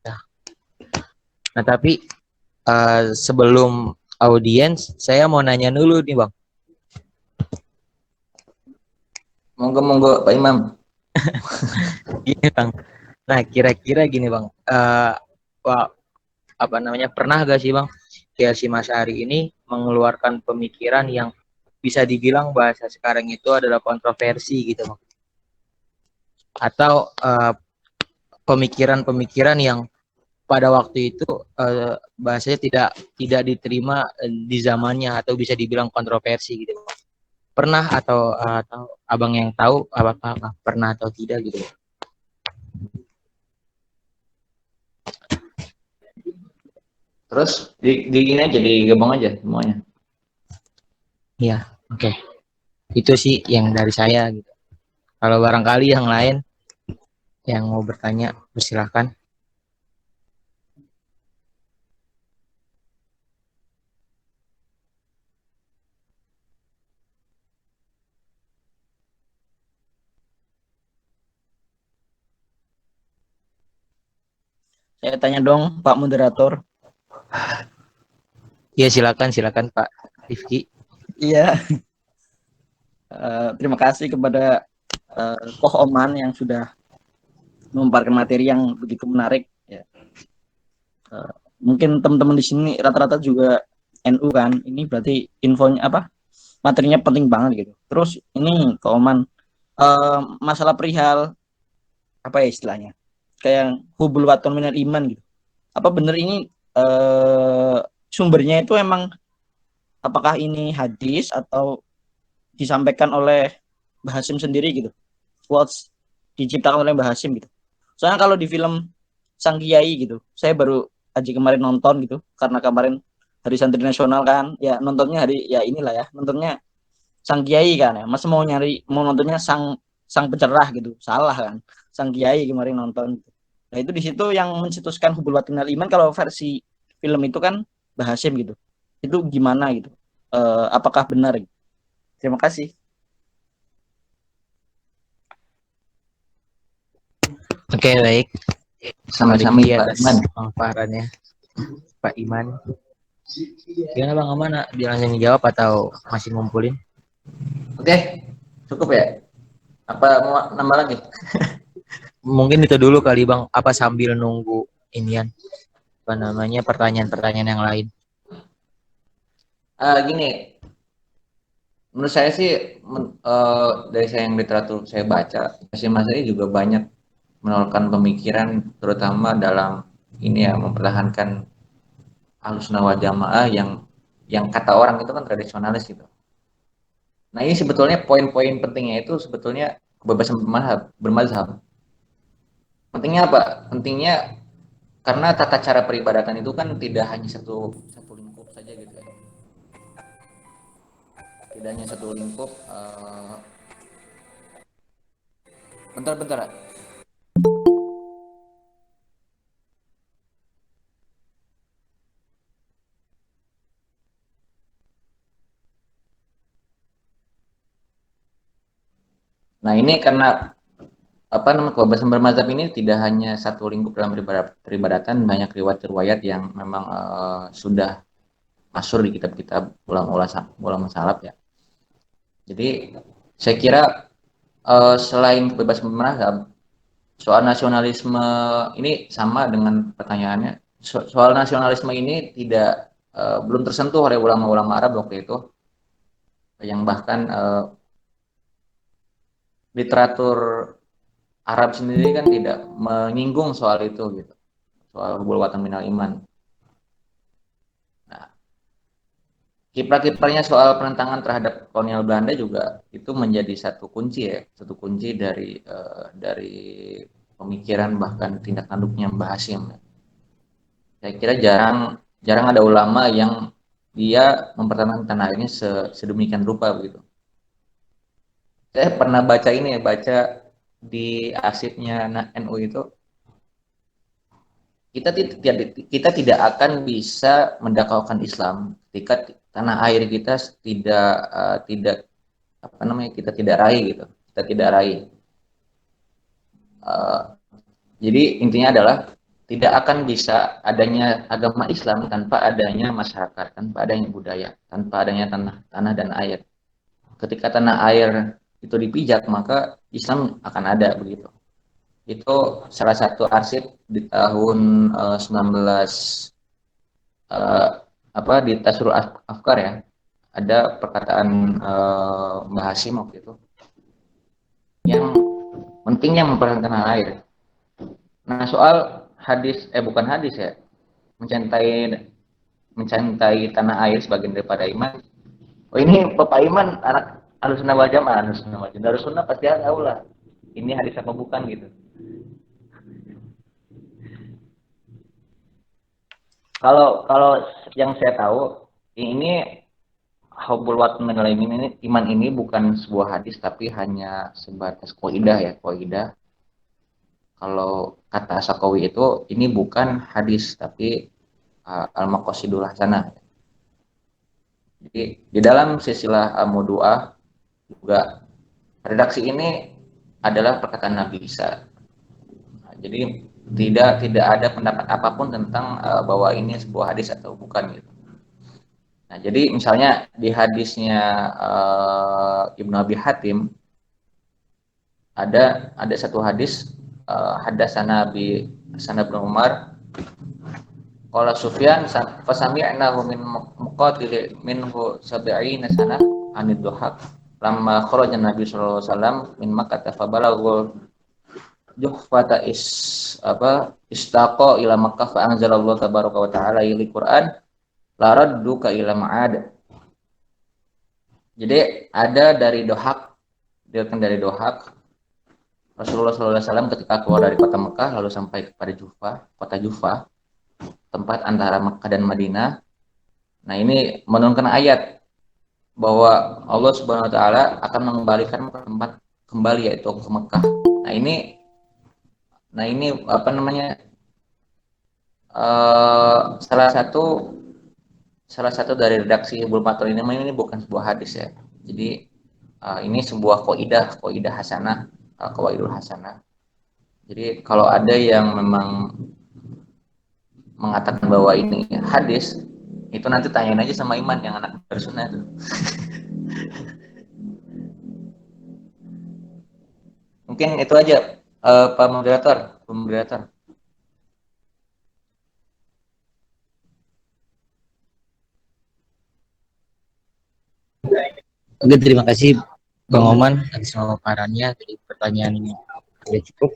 Speaker 1: Nah, Nah, tapi sebelum audiens, saya mau nanya dulu nih Bang.
Speaker 4: Monggo Pak Imam.
Speaker 1: Gini Bang. Nah, kira-kira gini Bang. Wah, apa namanya, pernah gak sih Bang Kiai Hasyim Asy'ari ini mengeluarkan pemikiran yang bisa dibilang bahasa sekarang itu adalah kontroversi gitu Bang? Atau pemikiran-pemikiran yang pada waktu itu bahasanya tidak diterima di zamannya atau bisa dibilang kontroversi gitu. Pernah atau abang yang tahu apakah pernah atau tidak gitu?
Speaker 4: Terus di ini aja digabung aja semuanya.
Speaker 1: Iya, oke. Itu sih yang dari saya gitu. Kalau barangkali yang lain yang mau bertanya, persilahkan.
Speaker 5: Saya tanya dong, Pak Moderator.
Speaker 1: Iya, silakan Pak Rifki.
Speaker 5: Iya, terima kasih kepada Koh Oman yang sudah memaparkan materi yang begitu menarik. Ya. Mungkin teman-teman di sini rata-rata juga NU kan. Ini berarti infonya apa? Materinya penting banget gitu. Terus ini Koh Oman, masalah perihal apa ya istilahnya? Kayak hubul waton minal iman gitu. Apa benar ini sumbernya itu emang apakah ini hadis atau disampaikan oleh Mbah Hasyim sendiri gitu, quotes diciptakan oleh Mbah Hasyim gitu. Soalnya kalau di film Sang Kiai gitu, saya baru aja kemarin nonton gitu, karena kemarin Hari Santri Nasional kan, ya nontonnya hari ya inilah ya, nontonnya Sang Kiai kan ya, masa mau nontonnya sang pencerah gitu, salah kan, Sang Kiai kemarin nonton. Gitu. Nah itu di situ yang mencetuskan hubul watinal iman kalau versi film itu kan Mbah Hasyim gitu. Itu gimana gitu? Apakah benar? Gitu? Terima kasih.
Speaker 1: Oke, baik.
Speaker 4: Sama-sama Pak
Speaker 1: atas
Speaker 4: Iman.
Speaker 1: pemaparannya Pak Iman. Gimana Bang Aman? Dia langsung dijawab atau masih ngumpulin?
Speaker 4: Oke, cukup ya? Apa mau nambah lagi?
Speaker 1: Mungkin itu dulu kali Bang, apa sambil nunggu inian apa namanya pertanyaan-pertanyaan yang lain.
Speaker 4: Gini, menurut saya sih dari saya yang literatur saya baca, Hasyim Asy'ari juga banyak menolakkan pemikiran terutama dalam ini ya mempertahankan Ahlussunnah wal Jamaah yang kata orang itu kan tradisionalis gitu. Nah, ini sebetulnya poin-poin pentingnya itu sebetulnya kebebasan bermazhab. Pentingnya apa? Pentingnya karena tata cara peribadatan itu kan tidak hanya satu lingkup saja gitu ya. Tidak hanya satu lingkup. Bentar. Nah, ini karena apa namanya kebebasan bermazhab ini tidak hanya satu lingkup dalam peribadatan, banyak riwayat-riwayat yang memang sudah masyhur di kitab-kitab ulama salaf ya. Jadi saya kira selain kebebasan bermazhab, soal nasionalisme ini sama dengan pertanyaannya. Soal nasionalisme ini tidak belum tersentuh oleh ulama-ulama Arab waktu itu, yang bahkan literatur Arab sendiri kan tidak menyinggung soal itu gitu, soal hubul watan minal iman. Nah, kiprah-kiprahnya soal penentangan terhadap kolonial Belanda juga itu menjadi satu kunci dari pemikiran bahkan tindak tanduknya Mbah Hasyim. Saya kira jarang ada ulama yang dia mempertahankan tanah airnya sedemikian rupa begitu. Saya pernah baca di arsipnya NU itu, kita tidak akan bisa mendakwahkan Islam ketika tanah air kita tidak apa namanya kita tidak raih gitu, kita tidak raih. Jadi intinya adalah tidak akan bisa adanya agama Islam tanpa adanya masyarakat, tanpa adanya budaya, tanpa adanya tanah dan air. Ketika tanah air itu dipijak, maka Islam akan ada begitu. Itu salah satu arsip di tahun 19 di Tasrul Afkar ya. Ada perkataan Mbah Hasyim waktu itu yang pentingnya mempertahankan tanah air. Nah, soal hadis bukan hadis ya, mencintai tanah air sebagian daripada iman. Oh, ini Bapak Iman anak Ahlussunnah wal Jamaah, Ahlussunnah pasti tahu lah. Ini hadis apa bukan gitu. Kalau yang saya tahu ini Hubbul Watn minal iman ini bukan sebuah hadis tapi hanya sebatas kaidah ya, kaidah. Kalau kata Sakawi itu ini bukan hadis tapi al-maqasidul hasanah. Jadi di dalam silsilah Mudu'ah juga redaksi ini adalah perkataan Nabi Isa. Nah, jadi tidak ada pendapat apapun tentang bahwa ini sebuah hadis atau bukan gitu. Nah, jadi misalnya di hadisnya Ibnu Abi Hatim ada satu hadis haddatsana Abi Hasan bin Umar qala Sufyan fa sami'nahu min muqatil minhu 70 sanah anid duhaq lamma kharaja Nabi sallallahu alaihi wasallam min Makkah fa balagha juhfata istaqa ila Makkah fa anzalallahu tabaraka wa ta'ala il Qur'an la radduka ila ma'ad. Jadi ada dari Dohak, diriwayatkan dari Dohak Rasulullah SAW ketika keluar dari kota Mekah lalu sampai kepada kota Jufa, tempat antara Mekah dan Madinah. Nah, ini menurunkan ayat bahwa Allah Subhanahu wa taala akan mengembalikan ke tempat kembali yaitu ke Mekah. Nah, ini apa namanya? Salah satu dari redaksi Hubbul Watn ini bukan sebuah hadis ya. Jadi ini sebuah kaidah hasanah, qawaidul hasanah. Jadi kalau ada yang memang mengatakan bahwa ini hadis, itu nanti tanyain aja sama Iman yang anak Ahlussunnah itu. Mungkin itu aja Pak Moderator.
Speaker 1: Oke, terima kasih Bang Oman atas pemaparannya. Jadi pertanyaan ini sudah cukup.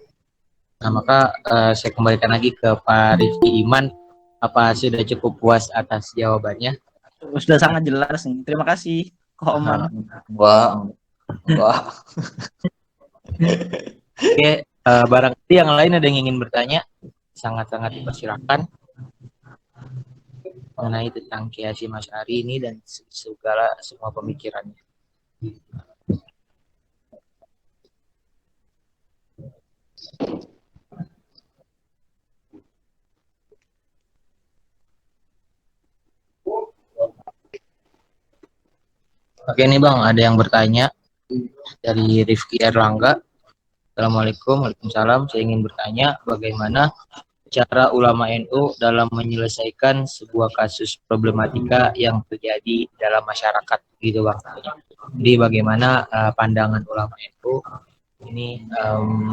Speaker 1: Nah, maka saya kembalikan lagi ke Pak Rifki Iman. Apa sudah cukup puas atas jawabannya?
Speaker 5: Sudah sangat jelas nih. Terima kasih, Ko Oman.
Speaker 4: Wah.
Speaker 1: Oke, barangkali yang lain ada yang ingin bertanya, sangat-sangat dipersilakan mengenai tentang Kiai Hasyim Asy'ari ini dan semua pemikirannya. Oke nih Bang, ada yang bertanya dari Rifki Erlangga. Assalamualaikum, waalaikumsalam. Saya ingin bertanya bagaimana cara ulama NU dalam menyelesaikan sebuah kasus problematika yang terjadi dalam masyarakat, gitu Bang. Jadi bagaimana pandangan ulama NU ini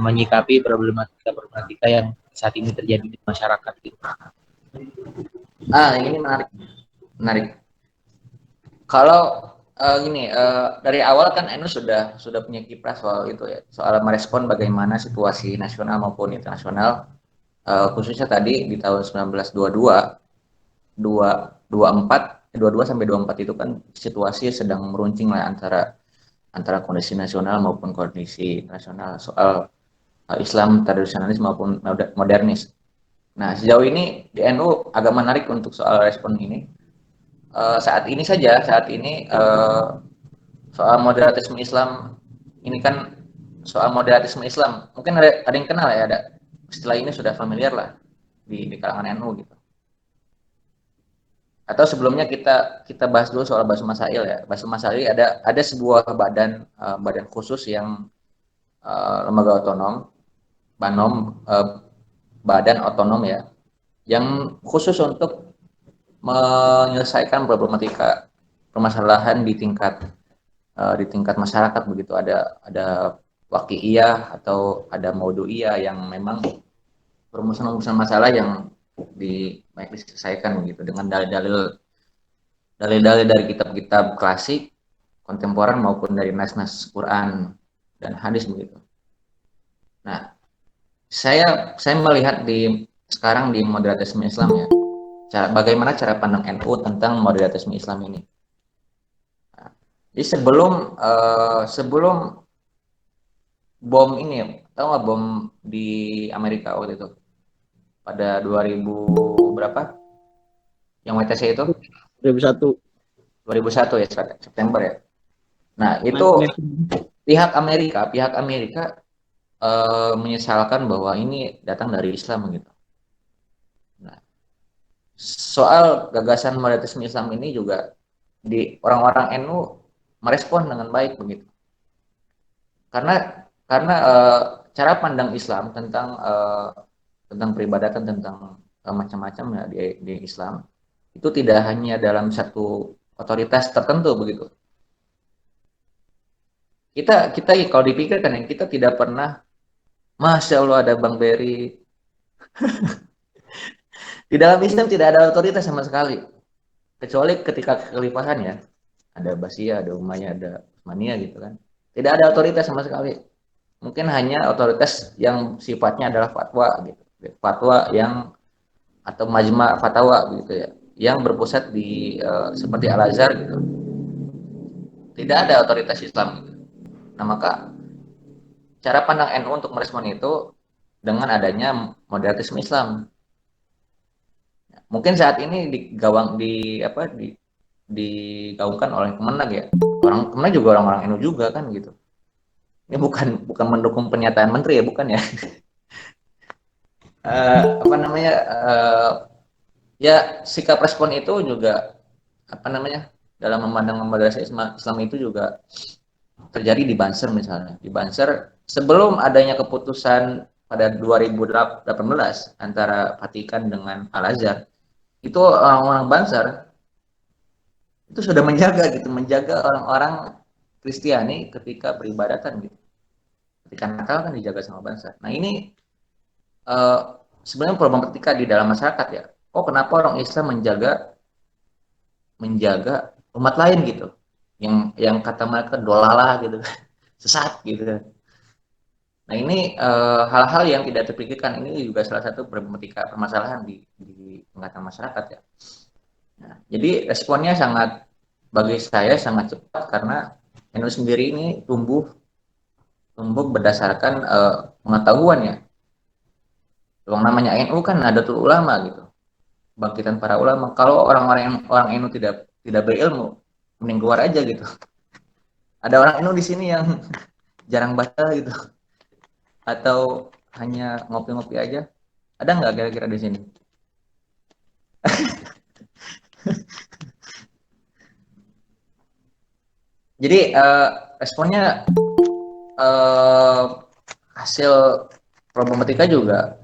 Speaker 1: menyikapi problematika yang saat ini terjadi di masyarakat, gitu.
Speaker 4: Ini menarik. Kalau dari awal kan NU sudah punya kiprah soal itu ya, soal merespon bagaimana situasi nasional maupun internasional, khususnya tadi di tahun 1922 sampai 24 itu kan situasi sedang meruncing lah antara kondisi nasional maupun kondisi internasional soal Islam tradisionalis maupun modernis. Nah, sejauh ini di NU agak menarik untuk soal respon ini. Saat ini soal moderatisme Islam ini kan soal moderatisme Islam mungkin ada yang kenal ya, ada istilah ini sudah familiar lah di kalangan NU gitu. Atau sebelumnya kita bahas dulu soal Basul Masail ya. Basul Masail ada sebuah badan khusus yang lembaga otonom, Banom, badan otonom ya, yang khusus untuk menyelesaikan problematika permasalahan di tingkat masyarakat begitu. Ada waqi'iyah atau ada maudu'iyah yang memang perumusan masalah yang baik diselesaikan begitu dengan dalil-dalil dari kitab-kitab klasik kontemporer maupun dari nas-nas Quran dan hadis begitu. Nah, saya melihat sekarang di modernisme Islam ya, bagaimana cara pandang NU tentang modernisme Islam ini. Nah, jadi sebelum bom ini, tahu nggak bom di Amerika waktu itu pada 2000 berapa? Yang WTC itu 2001 ya, September ya. Nah, itu pihak Amerika menyesalkan bahwa ini datang dari Islam gitu. Nah, soal gagasan modernisme Islam ini juga di orang-orang NU merespon dengan baik begitu. Karena cara pandang Islam tentang peribadatan, tentang macam-macam ya di Islam itu tidak hanya dalam satu otoritas tertentu begitu. Kita kalau dipikirkan ya, kita tidak pernah, Masya Allah ada Bang Berry. Di dalam Islam tidak ada otoritas sama sekali, kecuali ketika kekhalifahan ya, ada Abbasiyah, ada Umayyah, ada Utsmaniyah gitu kan. Tidak ada otoritas sama sekali. Mungkin hanya otoritas yang sifatnya adalah fatwa gitu, fatwa yang atau majma' fatwa gitu ya, yang berpusat di seperti Al-Azhar gitu. Tidak ada otoritas Islam gitu. Nah, maka cara pandang NU untuk merespon itu dengan adanya modernisme Islam. Mungkin saat ini digaungkan oleh Kemenag ya. Orang Kemenag juga orang-orang NU juga kan gitu. Ini bukan mendukung pernyataan menteri ya, bukan ya. Ya sikap respon itu juga dalam memandang modernisme Islam itu juga terjadi di Banser misalnya. Di Banser sebelum adanya keputusan pada 2018 antara Vatikan dengan Al-Azhar, itu orang-orang Banser itu sudah menjaga orang-orang Kristiani ketika beribadatan gitu. Ketika Natal kan dijaga sama Banser. Nah, ini sebenarnya problematika di dalam masyarakat ya. Oh, kenapa orang Islam menjaga umat lain gitu, yang kata mereka dolalah gitu, sesat gitu. Nah, ini hal-hal yang tidak terpikirkan, ini juga salah satu problematika permasalahan di tingkatan masyarakat ya. Nah, jadi responnya bagi saya sangat cepat karena NU sendiri ini tumbuh berdasarkan pengetahuan ya. Yang namanya NU kan Nahdlatul Ulama gitu, bangkitan para ulama. Kalau orang NU tidak berilmu, mending keluar aja gitu. Ada orang NU di sini yang jarang baca gitu, atau hanya ngopi-ngopi aja? Ada nggak kira-kira di sini? Jadi responnya hasil problematika juga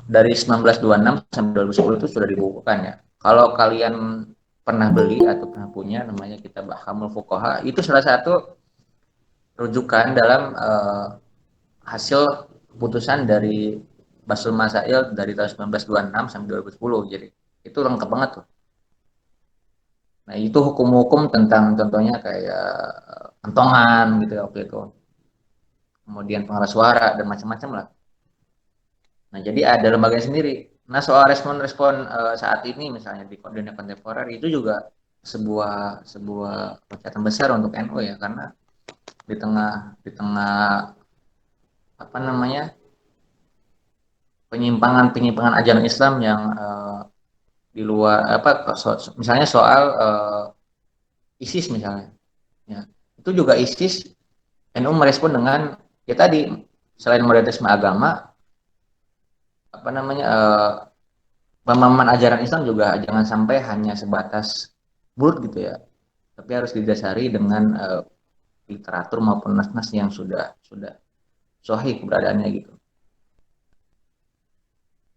Speaker 4: dari 1926 sampai 2010 itu sudah dibukukan ya. Kalau kalian pernah beli atau pernah punya, namanya kitab Ahkamul Fuqaha, itu salah satu rujukan dalam hasil keputusan dari Basul Masail dari tahun 1926 sampai 2010. Jadi itu lengkap banget tuh. Nah, itu hukum-hukum tentang contohnya kayak kentongan gitu ya waktu itu. Kemudian pengeras suara dan macam-macam lah. Nah, jadi ada lembaga sendiri. Nah, soal respon-respon saat ini misalnya di dunia kontemporer itu juga sebuah loncatan besar untuk NU ya, karena di tengah penyimpangan ajaran Islam yang di luar misalnya soal ISIS misalnya ya, itu juga ISIS NU merespon dengan ya tadi, selain modernisme agama pemahaman ajaran Islam juga jangan sampai hanya sebatas bulut gitu ya, tapi harus didasari dengan literatur maupun nas-nas yang sudah sahih keberadaannya gitu.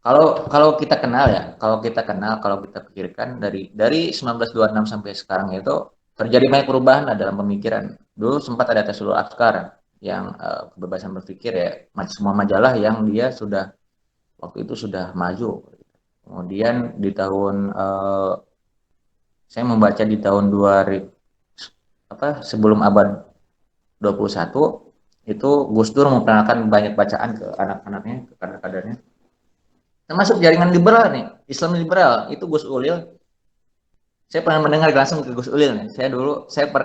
Speaker 4: kalau kita kenal ya, kalau kita pikirkan dari 1926 sampai sekarang itu terjadi banyak perubahan lah dalam pemikiran. Dulu sempat ada Tasulul Afkar yang kebebasan berpikir ya, semua majalah yang dia sudah waktu itu sudah maju. Kemudian di tahun saya membaca di tahun 2000 sebelum abad 21 itu Gus Dur memperkenalkan banyak bacaan ke anak-anaknya, ke kader-kadernya. Termasuk jaringan liberal nih, Islam liberal, itu Gus Ulil. Saya pernah mendengar langsung ke Gus Ulil nih.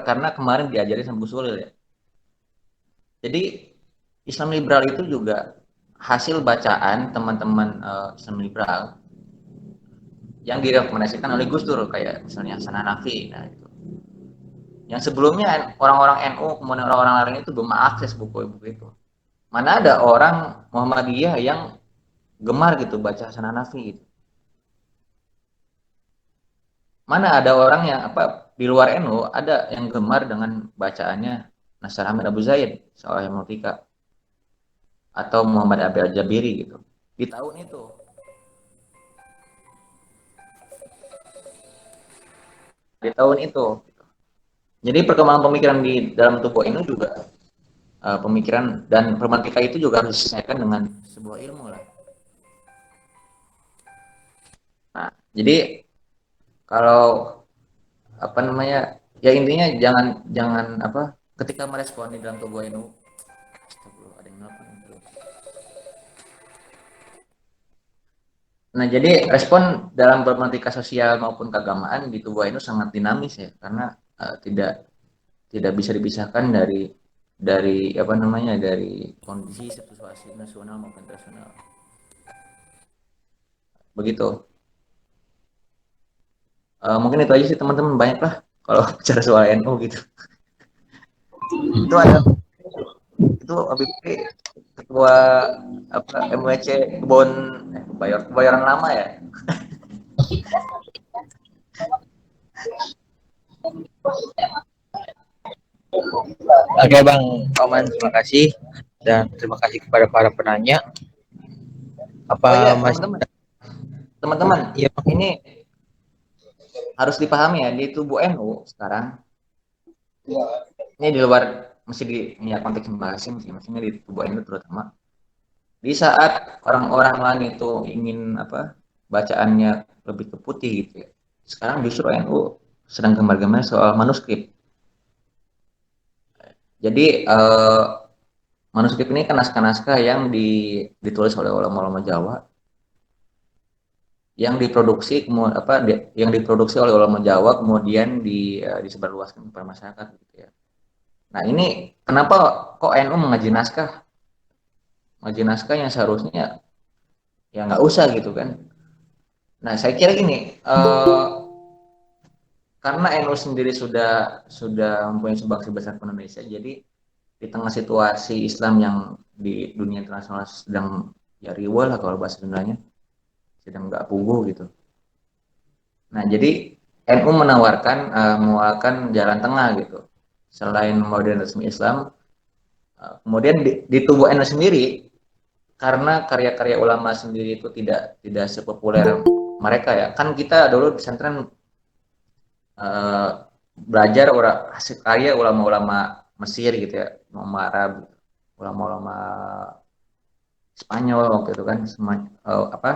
Speaker 4: Karena kemarin diajari sama Gus Ulil ya. Jadi Islam liberal itu juga hasil bacaan teman-teman Islam liberal yang direkomendasikan oleh Gus Dur, kayak misalnya Hasan Hanafi. Nah, itu. Yang sebelumnya orang-orang NU, kemudian orang-orang lain itu belum akses buku-buku itu. Mana ada orang Muhammadiyah yang gemar gitu baca Hasan Hanafi gitu. Mana ada orang yang di luar NU ada yang gemar dengan bacaannya Nasr Ahmad Abu Zaid, seorang Mutika, atau Muhammad Abi Al-Jabiri gitu. Di tahun itu. Jadi perkembangan pemikiran di dalam tubuh NU juga pemikiran dan problematika itu juga harus diselesaikan dengan sebuah ilmu lah. Nah, jadi kalau ya intinya jangan ketika merespon di dalam tubuh NU. Ada yang nelfon. Nah, jadi respon dalam problematika sosial maupun keagamaan di tubuh NU sangat dinamis ya, karena tidak bisa dipisahkan dari dari kondisi situasi nasional maupun internasional. Begitu. Mungkin itu aja sih teman-teman, banyak lah kalau bicara soal NU gitu. Itu Habib ketua MWC kebayoran lama ya.
Speaker 1: Oke Bang Oman, terima kasih dan terima kasih kepada para penanya.
Speaker 4: Teman-teman,
Speaker 1: ya,
Speaker 4: ini harus dipahami ya, di tubuh NU sekarang ini di luar konteks membahasnya, maksudnya di tubuh NU terutama di saat orang-orang lain itu ingin bacaannya lebih ke putih gitu ya, sekarang justru NU sedang gemar-gemar soal manuskrip. Jadi manuskrip ini kan naskah-naskah yang ditulis oleh ulama-ulama Jawa, yang diproduksi oleh ulama Jawa, kemudian disebarluaskan kepada masyarakat gitu ya. Nah, ini kenapa kok NU mengaji naskah yang seharusnya ya nggak usah gitu kan. Nah, saya kira gini, karena NU sendiri sudah mempunyai sumbangsi besar ke Indonesia, jadi di tengah situasi Islam yang di dunia internasional sedang ya riwah lah kalau bahasa Sundanya, sedang nggak puguh gitu. Nah, jadi NU menawarkan jalan tengah gitu. Selain modernisme Islam, kemudian di tubuh NU sendiri, karena karya-karya ulama sendiri itu tidak sepopuler mereka ya. Kan kita dulu di pesantren belajar hasil karya ulama-ulama Mesir gitu ya, ulama Arab, ulama-ulama Spanyol waktu itu kan,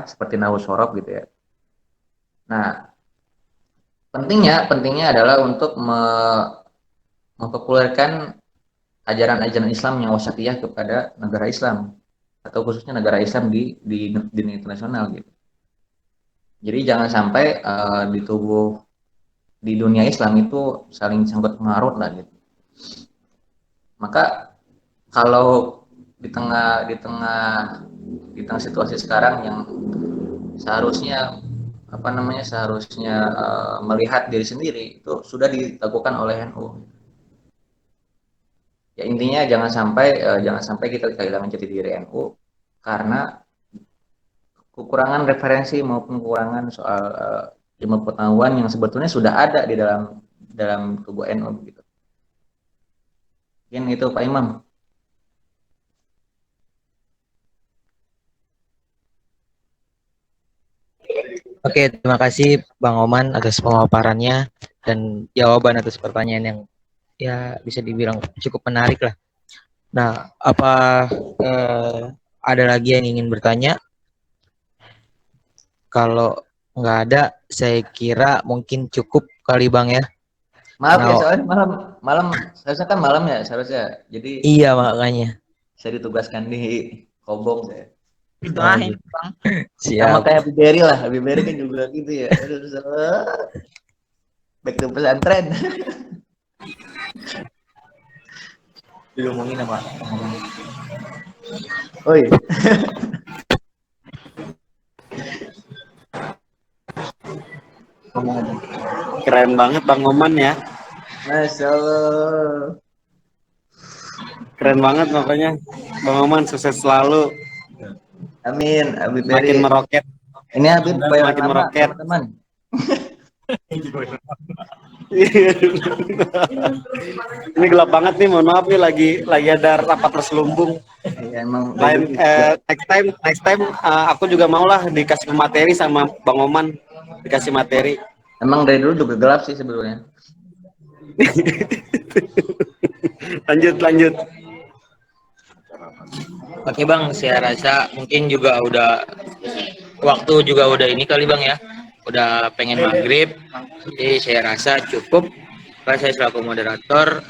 Speaker 4: seperti Nahwu Sorab gitu ya. Nah, pentingnya adalah untuk mempopulerkan ajaran-ajaran Islam yang wasatiyah kepada negara Islam, atau khususnya negara Islam di dunia internasional gitu. Jadi jangan sampai di dunia Islam itu saling sangkut mengarut lah gitu. Maka kalau di tengah situasi sekarang yang seharusnya melihat diri sendiri, itu sudah dilakukan oleh NU. Ya intinya jangan sampai kita kehilangan jati diri NU karena kekurangan referensi maupun kekurangan soal ilmu pengetahuan yang sebetulnya sudah ada di dalam tubuh NU gitu. Mungkin itu Pak Imam.
Speaker 1: Oke, terima kasih Bang Oman atas pemaparannya dan jawaban atas pertanyaan yang ya bisa dibilang cukup menarik lah. Nah, apa ada lagi yang ingin bertanya? Kalau nggak ada, saya kira mungkin cukup kali Bang ya.
Speaker 4: Maaf ya,
Speaker 1: Nah,
Speaker 4: soalnya malam seharusnya kan malam ya seharusnya. Jadi
Speaker 1: iya makanya.
Speaker 4: saya ditugaskan di Kobong saya.
Speaker 5: Ditengahin, Bang.
Speaker 4: Sama
Speaker 1: Siap.
Speaker 4: kayak Biberi lah, Biberi kan juga gitu ya. Aduh, back to pesantren.
Speaker 1: Diomongin apa?
Speaker 4: Oi,
Speaker 6: Keren banget Bang Oman ya.
Speaker 4: Masya Allah.
Speaker 6: Keren banget makanya. Bang Oman sukses selalu.
Speaker 4: Amin, Habib
Speaker 6: Makin
Speaker 4: Beri.
Speaker 6: meroket.
Speaker 4: Ini Habib bayaran
Speaker 6: Makin
Speaker 4: lama,
Speaker 6: meroket.
Speaker 4: teman-teman.
Speaker 6: Ini gelap banget nih, mohon maaf nih lagi ada rapat terselubung.
Speaker 4: Ya, emang
Speaker 6: Lain next time aku juga mau lah dikasih materi sama Bang Oman, dikasih materi.
Speaker 4: emang dari dulu juga gelap sih sebetulnya.
Speaker 6: Lanjut.
Speaker 1: Oke Bang, saya rasa mungkin juga udah waktu juga udah ini kali Bang ya. Udah pengen maghrib. Jadi saya rasa cukup. Karena saya selaku moderator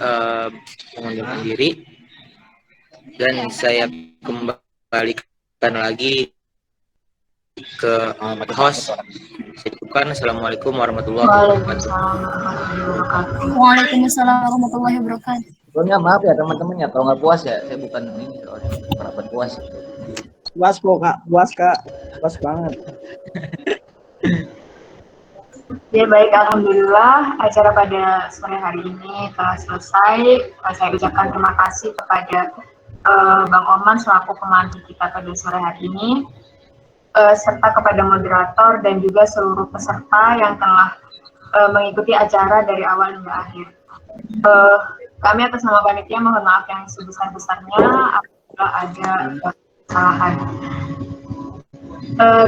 Speaker 1: mengundurkan diri dan saya kembalikan lagi ke host. Saya cukupkan. Assalamualaikum warahmatullahi wabarakatuh.
Speaker 2: Waalaikumsalam warahmatullahi wabarakatuh.
Speaker 4: Sebelumnya maaf ya teman-temannya kalau nggak puas ya, saya bukan ini soalnya rapat puas.
Speaker 5: Puas kok, Kak. Puas banget.
Speaker 2: Ya baik, alhamdulillah acara pada sore hari ini telah selesai. Saya ucapkan terima kasih kepada Bang Oman selaku pemandu kita pada sore hari ini, serta kepada moderator dan juga seluruh peserta yang telah mengikuti acara dari awal hingga akhir. Kami atas nama panitia mohon maaf yang sebesar-besarnya apabila ada kesalahan.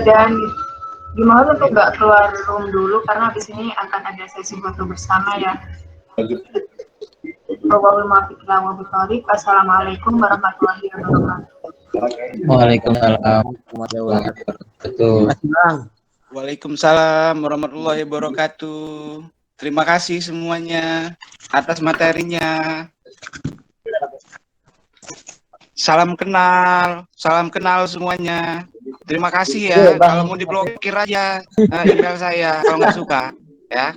Speaker 2: Dan dimohon untuk nggak keluar room dulu karena habis ini akan ada sesi foto bersama ya. Assalamualaikum warahmatullahi wabarakatuh.
Speaker 1: Waalaikumsalam warahmatullahi wabarakatuh.
Speaker 7: Waalaikumsalam warahmatullahi wabarakatuh. Terima kasih semuanya atas materinya. Salam kenal semuanya. Terima kasih ya. Kalau mau diblokir aja email saya kalau nggak suka, ya.